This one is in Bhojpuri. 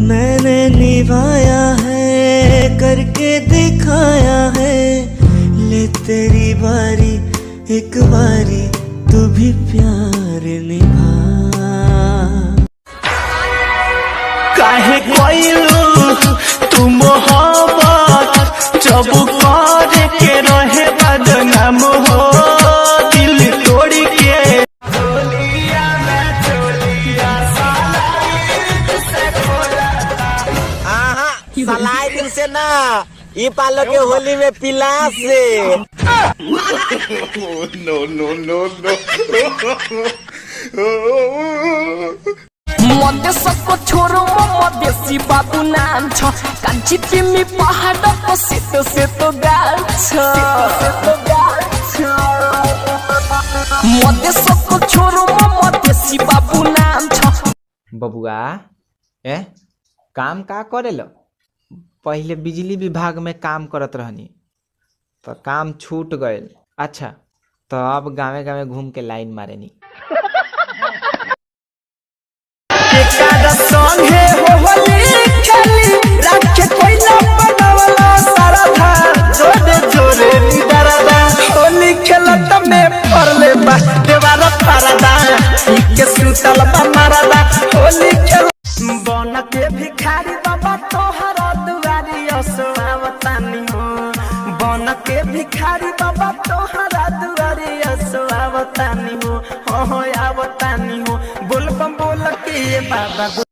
मैंने निभाया है, करके दिखाया है। ले तेरी बारी, एक बारी तू भी प्यार निभा। काहे कोइलू तू मोहब्बत, जब करे के रहे बदनाम हो दिल तोड़ के। सलाई दिन से ना ई पालो के होली में पिला से। नो नो नो नो। मधेसको छोरो मधेसी बाबु नाम छ, कान्छी तिमी पहाडको सेतो सेतो गाल छ। मधेसको छोरो मधेसी बाबु नाम छ। बबुआ काम का करेलो? पहले बिजली विभाग में काम करत रहनी तो काम छूट गए। अच्छा तो अब गाँव गाँव घूम के लाइन मारेनी। बन के भिखारी बाबा तोहरा दुआरी असुआवतानी हो। बन के भिखारी बाबा तोहरा दुआरी असुआवतानी हो। हो आवतानी हो, बोल बम बोल के बाबा।